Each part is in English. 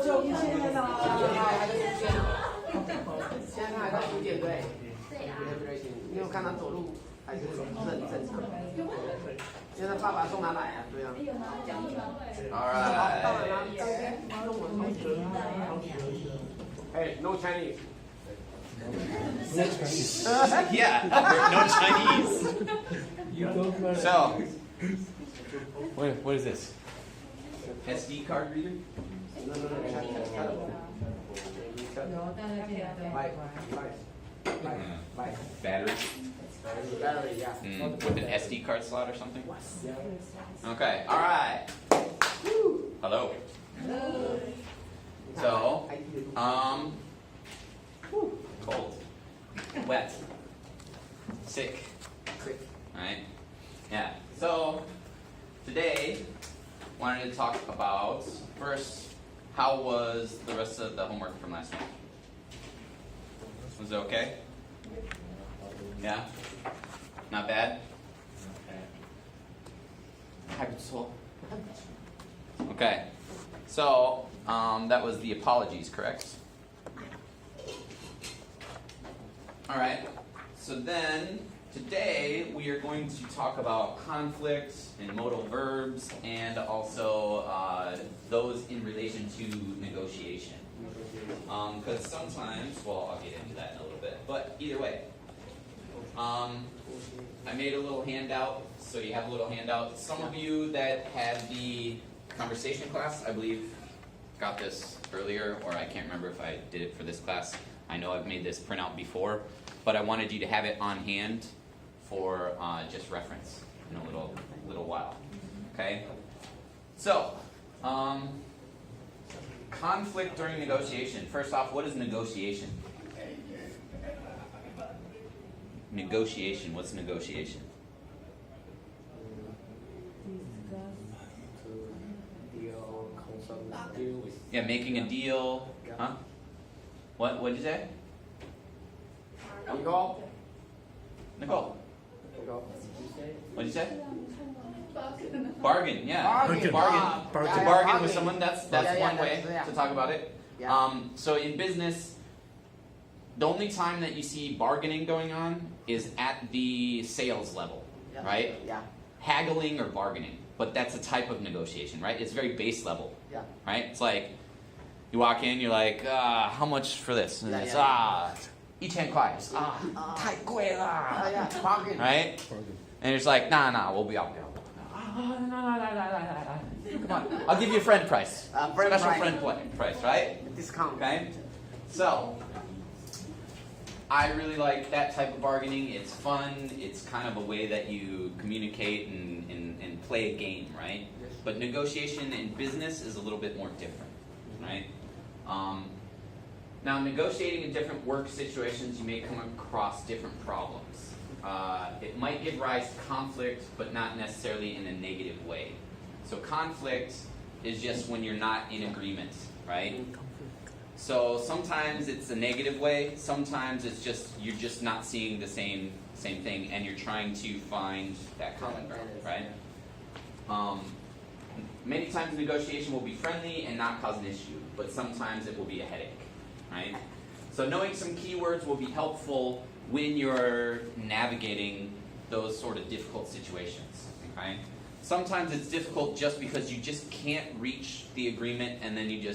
就不见了。现在他还在书店对。你有看他走路还是很正常？因为他爸爸送他来啊，对啊。Alright. 当然啦，当天跟我同学。Hey, no Chinese. Yeah, no Chinese. So, what is this? SD card reader? 来 Battery? battery, yeah. With an SD card slot or something? Okay, alright. Hello. So, cold, wet, sick, right? Yeah. So today, wanted to talk about first, how was the rest of the homework from last night? Was it okay? Yeah. Not bad. Okay. So that was the apologies, correct? All right, so then today we are going to talk about conflict and modal verbs and also those in relation to negotiation. Because sometimes, well, I'll get into that in a little bit, but either way, I made a little handout, so you have a little handout. Some of you that had the conversation class, I believe, got this earlier, or I can't remember if I did it for this class. I know I've made this printout before, but I wanted you to have it on hand for just reference in a little while. Okay? So, conflict during negotiation. First off, what is negotiation? Negotiation. What's negotiation? Yeah, making a deal. Huh? What did you say? Nicole? Nicole. What did you say? Bargain, yeah. Bargain. To bargain with someone, that's one way to talk about it. Yeah. So in business, the only time that you see bargaining going on is at the sales level, right? Yeah. Haggling or bargaining, but that's a type of negotiation, right? It's very base level, Yeah. right? It's like, you walk in, you're like, how much for this? And it's, 1000块. 太贵了. Yeah, bargain. Right? And it's like, nah, we'll be out there. Come on, I'll give you a friend price. Special friend price, right? Discount. Okay? So, I really like that type of bargaining. It's fun. It's kind of a way that you communicate and play a game, right? Yes. But negotiation in business is a little bit more different, right? Now, negotiating in different work situations, you may come across different problems. It might give rise to conflict, but not necessarily in a negative way. So conflict is just when you're not in agreement, right? So sometimes it's a negative way, sometimes it's just you're just not seeing the same thing and you're trying to find that common ground, right? Many times negotiation will be friendly and not cause an issue, but sometimes it will be a headache, right? So knowing some keywords will be helpful when you're navigating those sort of difficult situations, okay? Sometimes it's difficult just because you just can't reach the agreement and then you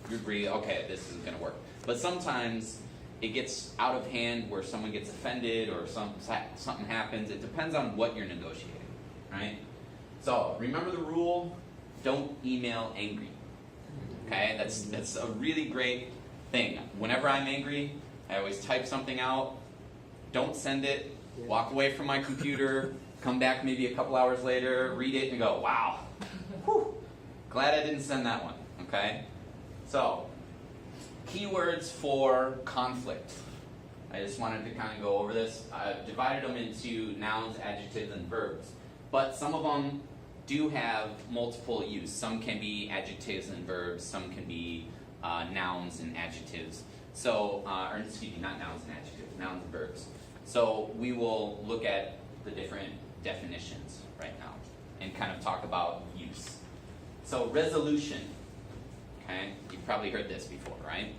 agree, okay, this isn't going to work. But sometimes it gets out of hand where someone gets offended or something happens. It depends on what you're negotiating, right? So remember the rule, don't email angry, okay? That's a really great thing. Whenever I'm angry, I always type something out, don't send it, walk away from my computer, come back maybe a couple hours later, read it and go, wow, whew, glad I didn't send that one, okay? So, keywords for conflict. I just wanted to kind of go over this. I've divided them into nouns, adjectives, and verbs. But some of them do have multiple use. Some can be adjectives and verbs. Some can be nouns and adjectives. So, or excuse me, not nouns and adjectives, nouns and verbs. So we will look at the different definitions right now and kind of talk about use. So resolution. Okay, you've probably heard this before, right?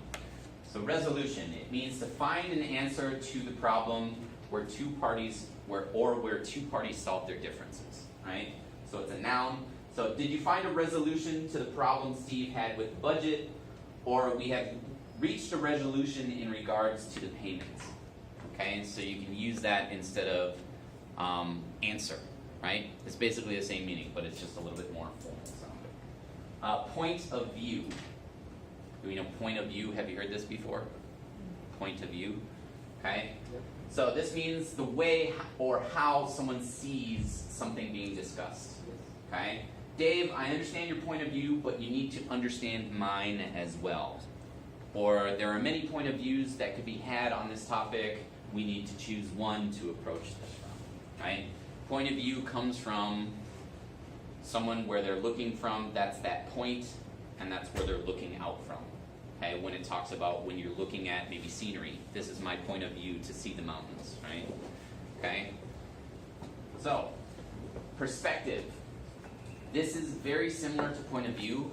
So resolution, it means to find an answer to the problem where two parties solve their differences, right? So it's a noun. So did you find a resolution to the problem Steve had with budget, or we have reached a resolution in regards to the payments? Okay, so you can use that instead of answer, right? It's basically the same meaning, but it's just a little bit more formal sounding. Point of view. Do we know point of view? Have you heard this before? Point of view. Okay? So this means the way or how someone sees something being discussed. Okay? Dave, I understand your point of view, but you need to understand mine as well. Or there are many point of views that could be had on this topic. We need to choose one to approach this from. Right? Point of view comes from someone where they're looking from, that's that point, and that's where they're looking out from. Okay, when it talks about when you're looking at maybe scenery, this is my point of view to see the mountains, right? Okay? So, perspective. This is very similar to point of view,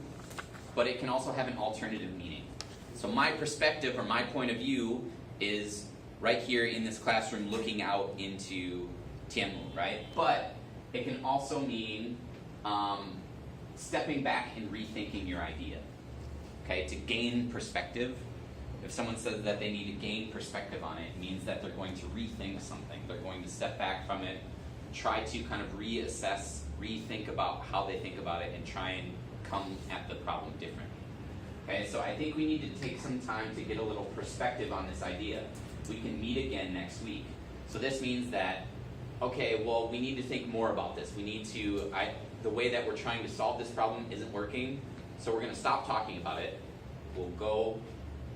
but it can also have an alternative meaning. So my perspective or my point of view is right here in this classroom looking out into Tianmu, right? But it can also mean stepping back and rethinking your idea. Okay, to gain perspective. If someone says that they need to gain perspective on it, it means that they're going to rethink something. They're going to step back from it, try to kind of reassess, rethink about how they think about it, and try and come at the problem differently. Okay, so I think we need to take some time to get a little perspective on this idea. We can meet again next week. So this means that, okay, well, we need to think more about this. We need to, the way that we're trying to solve this problem isn't working. So we're going to stop talking about it. We'll go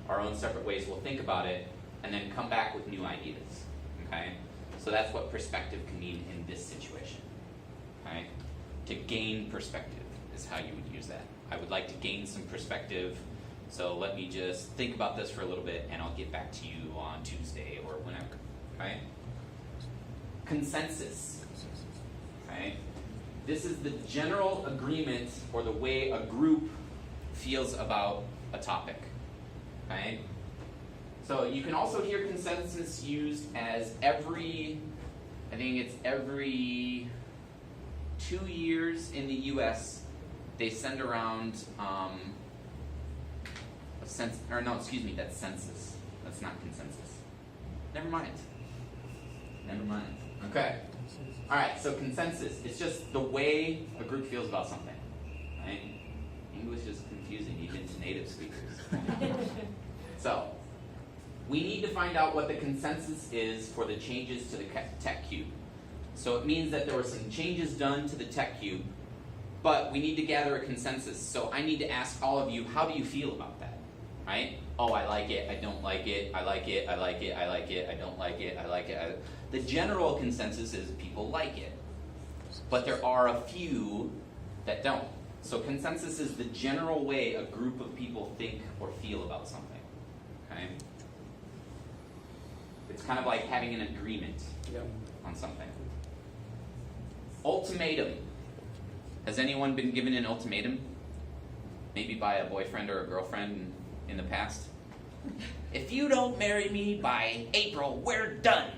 our own separate ways. We'll think about it, and then come back with new ideas. Okay? So that's what perspective can mean in this situation. Okay? To gain perspective is how you would use that. I would like to gain some perspective, so let me just think about this for a little bit, and I'll get back to you on Tuesday or whenever. Okay? Consensus. Okay? This is the general agreement or the way a group feels about a topic. Okay? So you can also hear consensus used as every 2 years in the US, they send around that's census. That's not consensus. Never mind. Okay. Alright, so consensus. It's just the way a group feels about something. Right? English is confusing even to native speakers. So, we need to find out what the consensus is for the changes to the tech cube. So it means that there were some changes done to the tech cube, but we need to gather a consensus. So I need to ask all of you, how do you feel about that? Right? Oh, I like it, I don't like it, I like it, I like it, I like it, I don't like it, I like it. The general consensus is people like it. But there are a few that don't. So consensus is the general way a group of people think or feel about something. Okay? It's kind of like having an agreement on something. Ultimatum. Has anyone been given an ultimatum? Maybe by a boyfriend or a girlfriend in the past? If you don't marry me by April, we're done.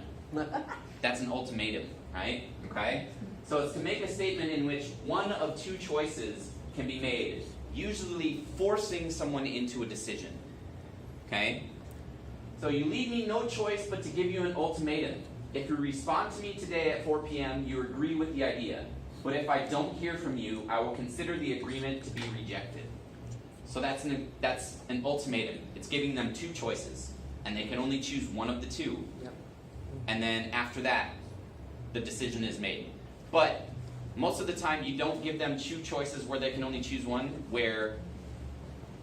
That's an ultimatum, right? Okay? So it's to make a statement in which one of two choices can be made, usually forcing someone into a decision. Okay? So you leave me no choice but to give you an ultimatum. If you respond to me today at 4 p.m., you agree with the idea. But if I don't hear from you, I will consider the agreement to be rejected. So that's an ultimatum. It's giving them two choices, and they can only choose one of the two. Yep. And then after that, the decision is made. But most of the time, you don't give them two choices where they can only choose one, where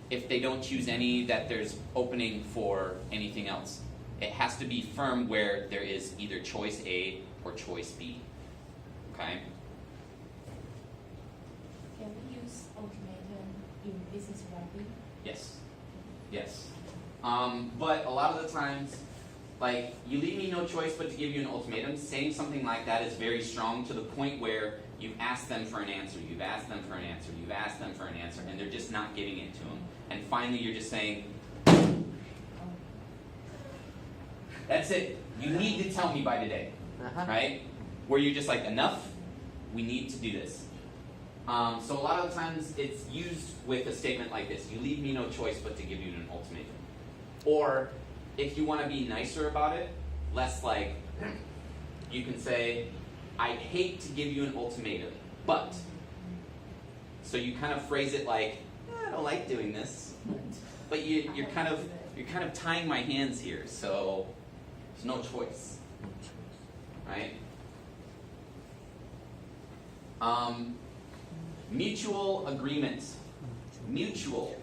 if they don't choose any, that there's opening for anything else. It has to be firm where there is either choice A or choice B. Okay? Can we use ultimatum in business writing? Yes. Yes. But a lot of the times, like, you leave me no choice but to give you an ultimatum. Saying something like that is very strong to the point where You've asked them for an answer, you've asked them for an answer, you've asked them for an answer, and they're just not giving it to them. And finally you're just saying, that's it. You need to tell me by today. Right? Where you're just like, enough, we need to do this. So a lot of times it's used with a statement like this: you leave me no choice but to give you an ultimatum. Or if you want to be nicer about it, less like, you can say, I hate to give you an ultimatum, but. So you kind of phrase it like, I don't like doing this, but you're kind of tying my hands here, so there's no choice, right? Mutual agreement. Mutual.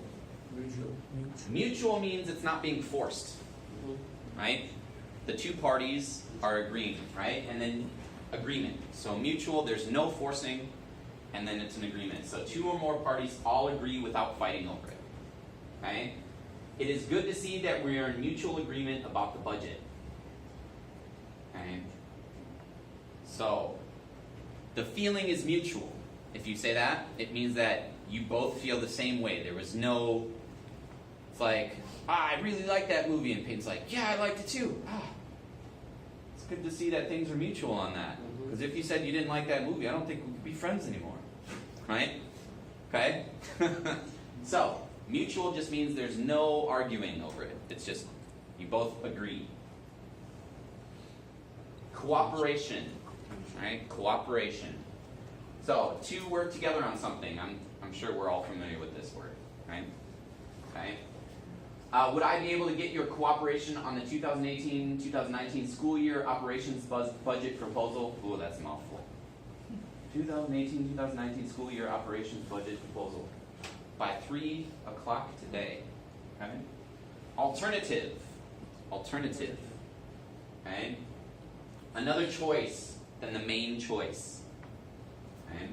Mutual means it's not being forced, right? The two parties are agreeing, right? And then agreement. So mutual, there's no forcing, and then it's an agreement. So two or more parties all agree without fighting over it, right? It is good to see that we are in mutual agreement about the budget, okay? So, the feeling is mutual. If you say that, it means that you both feel the same way. There was no, it's like, I really like that movie, and Peyton's like, yeah, I liked it too. It's good to see that things are mutual on that. Because if you said you didn't like that movie, I don't think we could be friends anymore. Right? Okay? So, mutual just means there's no arguing over it. It's just, you both agree. Cooperation. Right? Cooperation. So, two work together on something. I'm sure we're all familiar with this word. Right? Okay? Would I be able to get your cooperation on the 2018-2019 school year operations budget proposal? Ooh, that's a mouthful. 2018-2019 school year operations budget proposal by 3 o'clock today. Okay? Alternative. Alternative. Okay? Another choice than the main choice. Okay?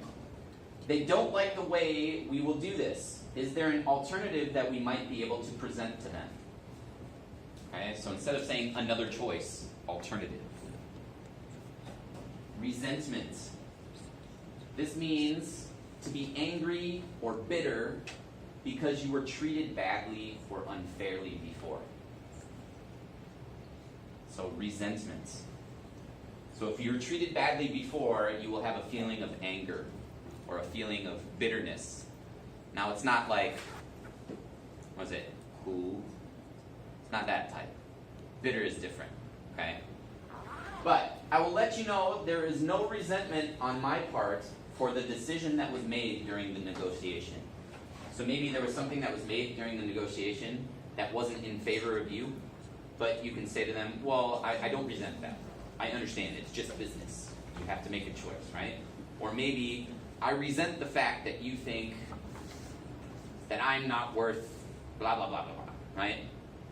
They don't like the way we will do this. Is there an alternative that we might be able to present to them? Okay, so instead of saying another choice, alternative. Resentment. This means to be angry or bitter because you were treated badly or unfairly before. So resentment. So if you were treated badly before, you will have a feeling of anger or a feeling of bitterness. Now it's not like, what is it? Who? It's not that type. Bitter is different, okay? But I will let you know there is no resentment on my part for the decision that was made during the negotiation. So maybe there was something that was made during the negotiation that wasn't in favor of you, but you can say to them, well, I don't resent that. I understand, it's just business. You have to make a choice, right? Or maybe I resent the fact that you think that I'm not worth blah, blah, blah, blah, blah, right?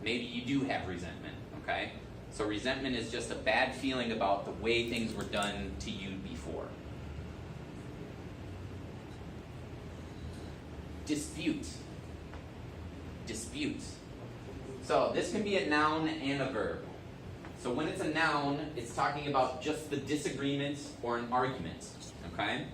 Maybe you do have resentment, okay? So resentment is just a bad feeling about the way things were done to you before. Dispute. Dispute. So this can be a noun and a verb. So when it's a noun, it's talking about just the disagreement or an argument, okay?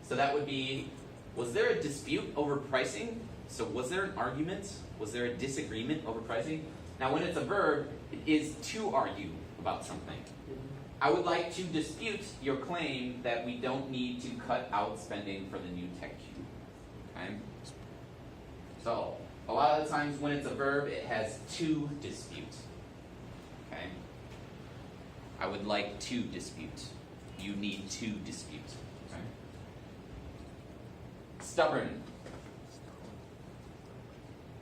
So that would be, was there a dispute over pricing? So was there an argument? Was there a disagreement over pricing? Now when it's a verb, it is to argue about something. I would like to dispute your claim that we don't need to cut out spending for the new tech cube. Okay? So, a lot of the times when it's a verb, it has to dispute. Okay? I would like to dispute. You need to dispute. Okay? Stubborn.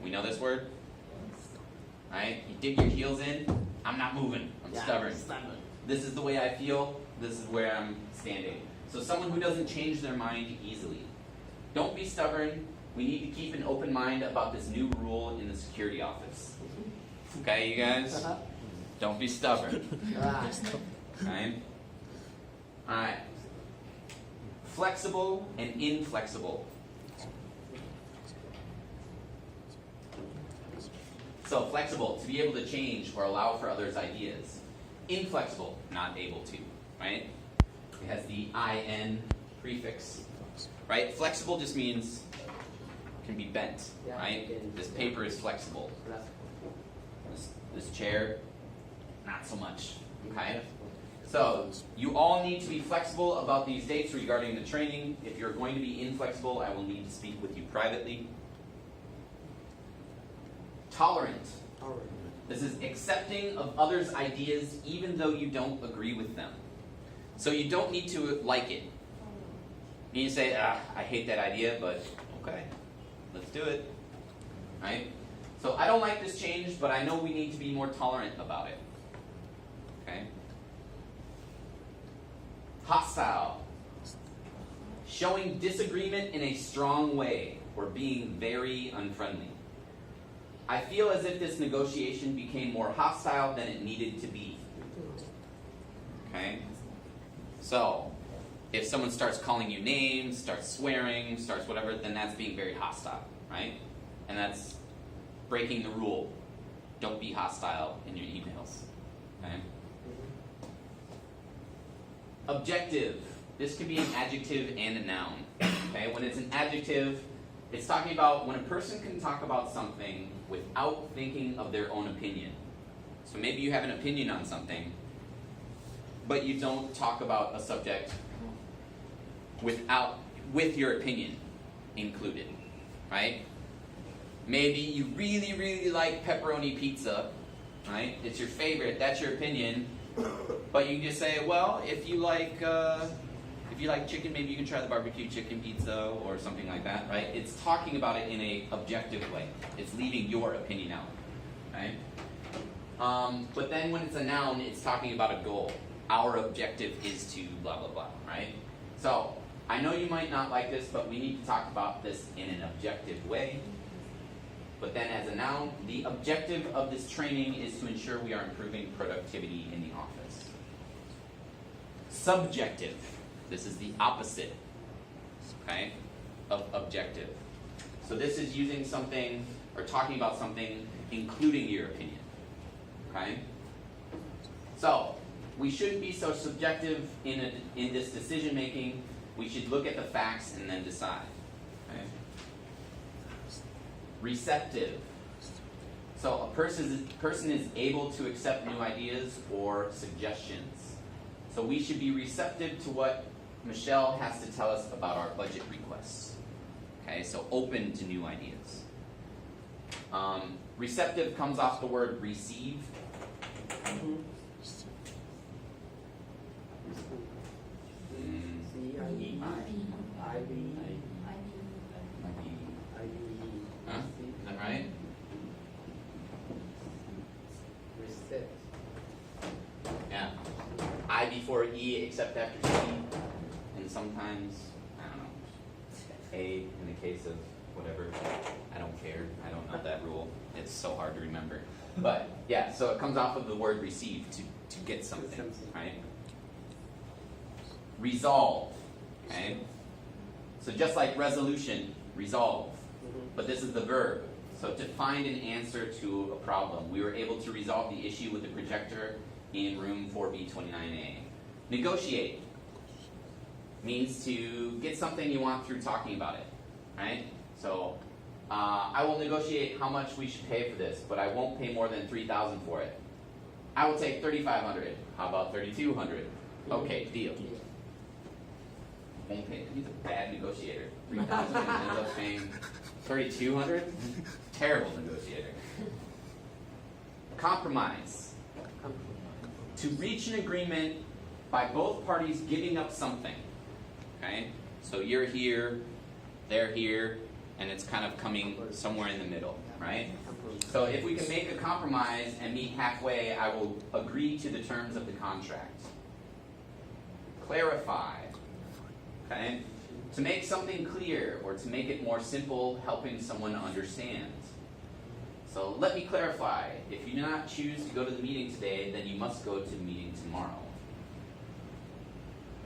We know this word? Right? You dig your heels in. I'm not moving. I'm stubborn. This is the way I feel. This is where I'm standing. So someone who doesn't change their mind easily. Don't be stubborn. We need to keep an open mind about this new rule in the security office. Okay, you guys? Don't be stubborn. Okay? Alright. Flexible and inflexible. So flexible, to be able to change or allow for others' ideas. Inflexible, not able to, right? It has the IN prefix, right? Flexible just means can be bent, right? This paper is flexible. This chair, not so much, okay? So, you all need to be flexible about these dates regarding the training. If you're going to be inflexible, I will need to speak with you privately. Tolerant. This is accepting of others' ideas even though you don't agree with them. So you don't need to like it. You need to say, I hate that idea, but okay, let's do it, right? So I don't like this change, but I know we need to be more tolerant about it, okay? Hostile. Showing disagreement in a strong way or being very unfriendly. I feel as if this negotiation became more hostile than it needed to be. Okay? So, if someone starts calling you names, starts swearing, starts whatever, then that's being very hostile, right? And that's breaking the rule. Don't be hostile in your emails. Okay? Objective. This can be an adjective and a noun. Okay? When it's an adjective, it's talking about when a person can talk about something without thinking of their own opinion. So maybe you have an opinion on something, but you don't talk about a subject with your opinion included, right? Maybe you really, really like pepperoni pizza, right? It's your favorite, that's your opinion, but you can just say, well, if you like chicken, maybe you can try the barbecue chicken pizza or something like that, right? It's talking about it in an objective way. It's leaving your opinion out, right? But then when it's a noun, it's talking about a goal. Our objective is to blah, blah, blah, right? So, I know you might not like this, but we need to talk about this in an objective way. But then as a noun, the objective of this training is to ensure we are improving productivity in the office. Subjective. This is the opposite, okay, of objective. So this is using something, or talking about something, including your opinion, okay? So, we shouldn't be so subjective in this decision making. We should look at the facts and then decide, okay? Receptive. So a person is able to accept new ideas or suggestions. So we should be receptive to what Michelle has to tell us about our budget requests. Okay, so open to new ideas. Receptive comes off the word receive. Huh? Is that right? Yeah. I before E except after C. And sometimes, I don't know, A in the case of whatever. I don't care. I don't know that rule. It's so hard to remember. But yeah, so it comes off of the word receive, to get something, right? Resolve. Okay? So just like resolution, resolve. But this is the verb. So to find an answer to a problem. We were able to resolve the issue with the projector in room 4B29A. Negotiate means to get something you want through talking about it, right? So I will negotiate how much we should pay for this, but I won't pay more than $3,000 for it. I will take $3,500. How about $3,200? Okay, deal. Won't pay. He's a bad negotiator. $3,000 and ends up paying $3,200. Terrible negotiator. Compromise. To reach an agreement by both parties giving up something. Okay? So you're here, they're here, and it's kind of coming somewhere in the middle, right? So if we can make a compromise and meet halfway, I will agree to the terms of the contract. Clarify. Okay? To make something clear or to make it more simple, helping someone understand. So let me clarify. If you do not choose to go to the meeting today, then you must go to the meeting tomorrow.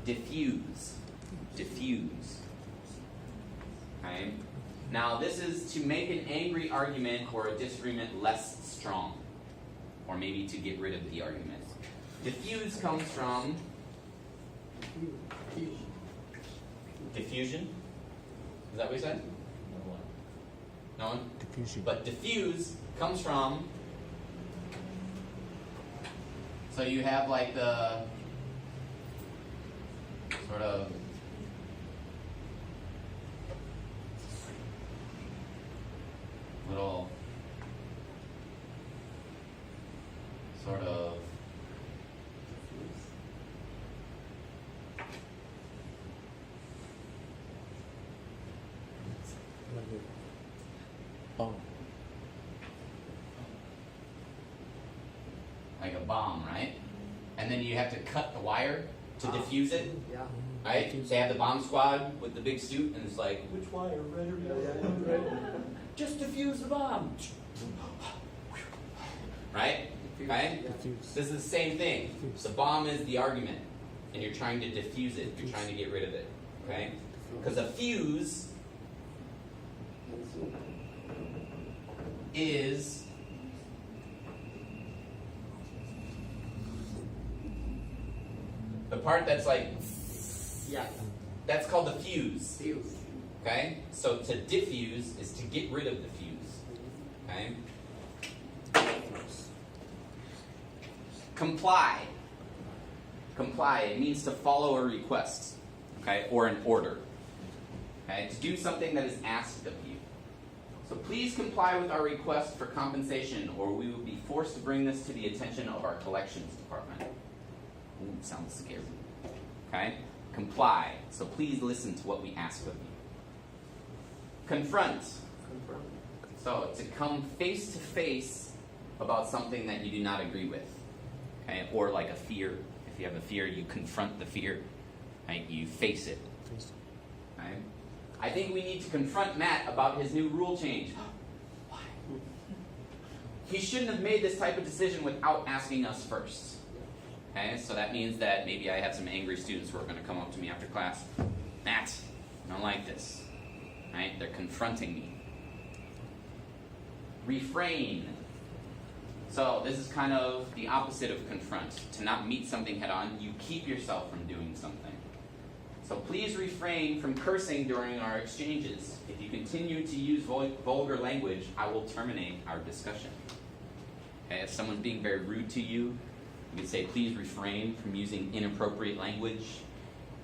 Diffuse. Diffuse. Okay? Now this is to make an angry argument or a disagreement less strong. Or maybe to get rid of the argument. Diffuse comes from diffusion. Is that what you said? No one? Diffusion. But diffuse comes from, so you have like the sort of little sort of Oh. like a bomb, right? And then you have to cut the wire to diffuse it, Yeah. right? They have the bomb squad with the big suit, and it's like, which wire, red or yellow? Just diffuse the bomb, right? Okay? Diffuse. This is the same thing. The bomb is the argument, and you're trying to diffuse it. You're trying to get rid of it, okay? Because a fuse is the part that's like, Yeah. that's called the fuse, Fuse. okay? So to diffuse is to get rid of the fuse, okay? Comply. Comply, it means to follow a request, okay, or an order, okay? To do something that is asked of you. So please comply with our request for compensation, or we will be forced to bring this to the attention of our collections department. Ooh, sounds scary. Okay? Comply. So please listen to what we ask of you. Confront. Confirm. So to come face to face about something that you do not agree with. Okay? Or like a fear. If you have a fear, you confront the fear. Right? You face it. Okay? I think we need to confront Matt about his new rule change. Why? He shouldn't have made this type of decision without asking us first. Okay, so that means that maybe I have some angry students who are going to come up to me after class. Matt, I don't like this. Right? They're confronting me. Refrain. So this is kind of the opposite of confront. To not meet something head on, you keep yourself from doing something. So please refrain from cursing during our exchanges. If you continue to use vulgar language, I will terminate our discussion. Okay, if someone's being very rude to you, you can say, please refrain from using inappropriate language.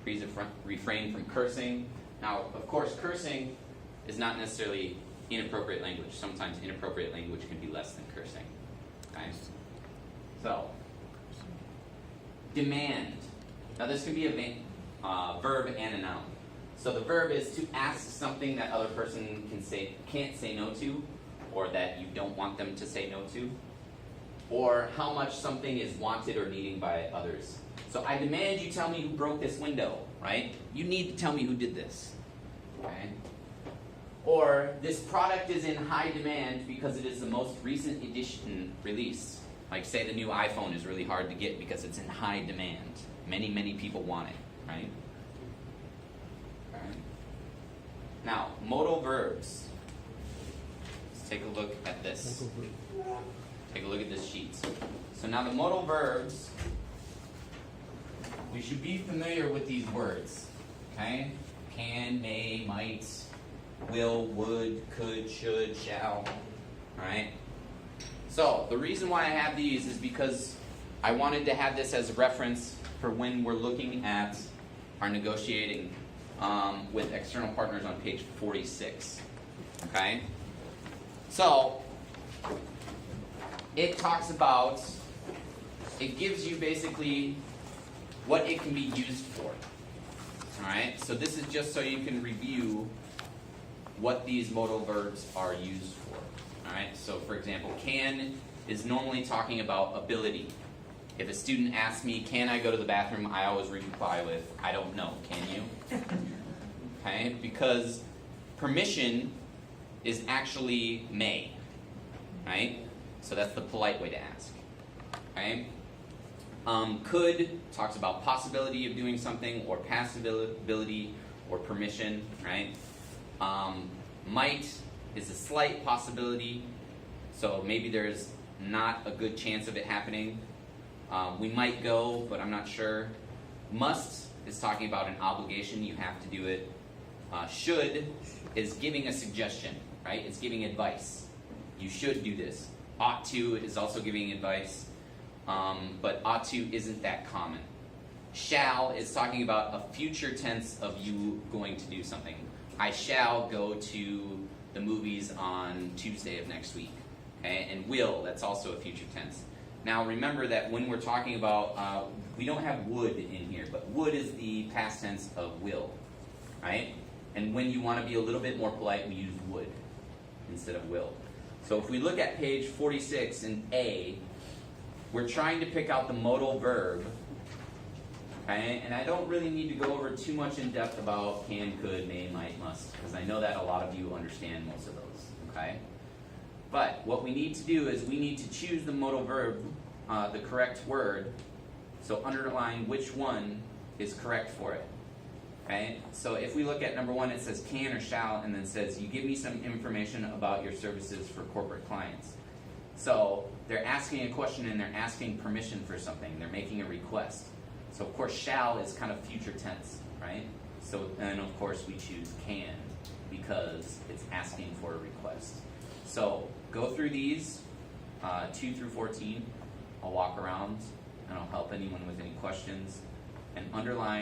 Please refrain from cursing. Now, of course, cursing is not necessarily inappropriate language. Sometimes inappropriate language can be less than cursing. Okay? So, demand. Now, this can be a verb and a noun. So the verb is to ask something that other person can't say no to, or that you don't want them to say no to, or how much something is wanted or needed by others. So I demand you tell me who broke this window, right? You need to tell me who did this, okay? Or this product is in high demand because it is the most recent edition released. Like say the new iPhone is really hard to get because it's in high demand. Many, many people want it, right? Now, modal verbs. Let's take a look at this. Take a look at this sheet. So now the modal verbs, we should be familiar with these words, okay? Can, may, might, will, would, could, should, shall, all right? So the reason why I have these is because I wanted to have this as a reference for when we're looking at our negotiating with external partners on page 46, okay? So it talks about, it gives you basically what it can be used for. Alright, so this is just so you can review what these modal verbs are used for. Alright, so for example, can is normally talking about ability. If a student asks me, can I go to the bathroom, I always reply with, I don't know, can you? Okay, because permission is actually may. Right? So that's the polite way to ask. Okay? Could talks about possibility of doing something, or passability, or permission, right? Might is a slight possibility, so maybe there's not a good chance of it happening. We might go, but I'm not sure. Must is talking about an obligation, you have to do it. Should is giving a suggestion, right? It's giving advice. You should do this. Ought to is also giving advice, but ought to isn't that common. Shall is talking about a future tense of you going to do something. I shall go to the movies on Tuesday of next week. Okay? And will, that's also a future tense. Now remember that when we're talking about, we don't have would in here, but would is the past tense of will, right? And when you want to be a little bit more polite, we use would instead of will. So if we look at page 46 in A, we're trying to pick out the modal verb, okay? And I don't really need to go over too much in depth about can, could, may, might, must, because I know that a lot of you understand most of those, okay? But what we need to do is we need to choose the modal verb, the correct word, so underline which one is correct for it. Okay? So if we look at number 1, it says can or shall, and then says you give me some information about your services for corporate clients. So they're asking a question and they're asking permission for something. They're making a request. So of course shall is kind of future tense, right? So then of course we choose can because it's asking for a request. So go through these 2 through 14. I'll walk around and I'll help anyone with any questions and underline